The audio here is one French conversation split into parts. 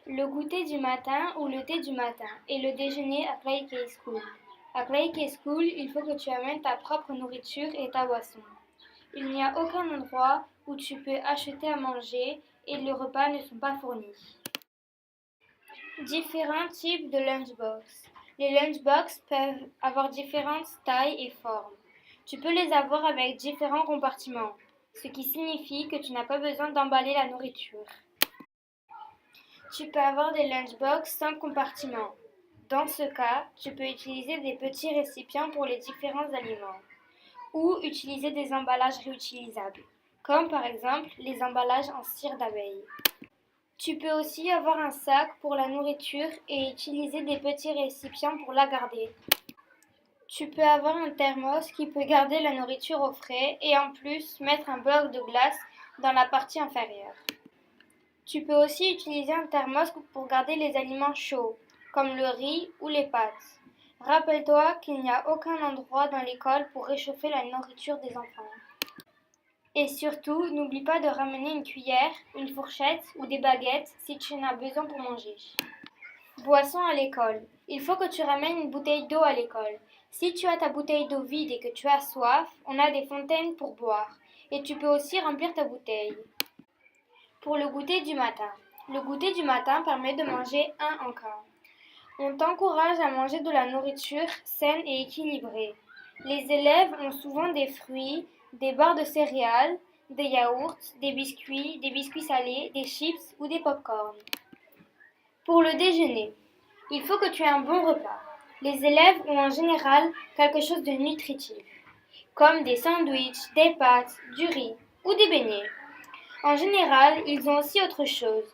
Le goûter du matin ou le thé du matin et le déjeuner à Clay Kay School. À Clay Kay School, il faut que tu amènes ta propre nourriture et ta boisson. Il n'y a aucun endroit où tu peux acheter à manger et les repas ne sont pas fournis. Différents types de lunchbox. Les lunchbox peuvent avoir différentes tailles et formes. Tu peux les avoir avec différents compartiments, ce qui signifie que tu n'as pas besoin d'emballer la nourriture. Tu peux avoir des lunchbox sans compartiment. Dans ce cas, tu peux utiliser des petits récipients pour les différents aliments ou utiliser des emballages réutilisables, comme par exemple les emballages en cire d'abeille. Tu peux aussi avoir un sac pour la nourriture et utiliser des petits récipients pour la garder. Tu peux avoir un thermos qui peut garder la nourriture au frais et en plus mettre un bloc de glace dans la partie inférieure. Tu peux aussi utiliser un thermos pour garder les aliments chauds, comme le riz ou les pâtes. Rappelle-toi qu'il n'y a aucun endroit dans l'école pour réchauffer la nourriture des enfants. Et surtout, n'oublie pas de ramener une cuillère, une fourchette ou des baguettes si tu en as besoin pour manger. Boisson à l'école. Il faut que tu ramènes une bouteille d'eau à l'école. Si tu as ta bouteille d'eau vide et que tu as soif, on a des fontaines pour boire. Et tu peux aussi remplir ta bouteille. Pour le goûter du matin. Le goûter du matin permet de manger un encas. On t'encourage à manger de la nourriture saine et équilibrée. Les élèves ont souvent des fruits, des barres de céréales, des yaourts, des biscuits salés, des chips ou des pop-corn. Pour le déjeuner, il faut que tu aies un bon repas. Les élèves ont en général quelque chose de nutritif, comme des sandwichs, des pâtes, du riz ou des beignets. En général, ils ont aussi autre chose,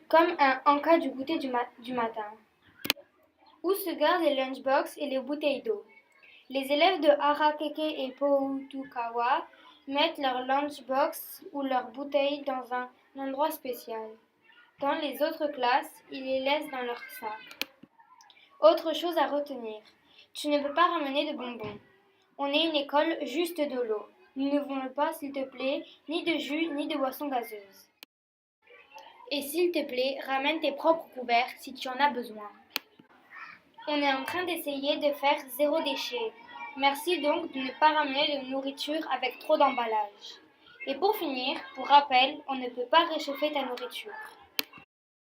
comme un encas du goûter du matin, où se gardent les lunchbox et les bouteilles d'eau. Les élèves de Harakeke et Poutukawa mettent leur lunchbox ou leurs bouteilles dans un endroit spécial. Dans les autres classes, ils les laissent dans leur sac. Autre chose à retenir, tu ne peux pas ramener de bonbons. On est une école juste de l'eau. Nous ne voulons pas, s'il te plaît, ni de jus ni de boissons gazeuses. Et s'il te plaît, ramène tes propres couverts si tu en as besoin. On est en train d'essayer de faire zéro déchet. Merci donc de ne pas ramener de nourriture avec trop d'emballage. Et pour finir, pour rappel, on ne peut pas réchauffer ta nourriture.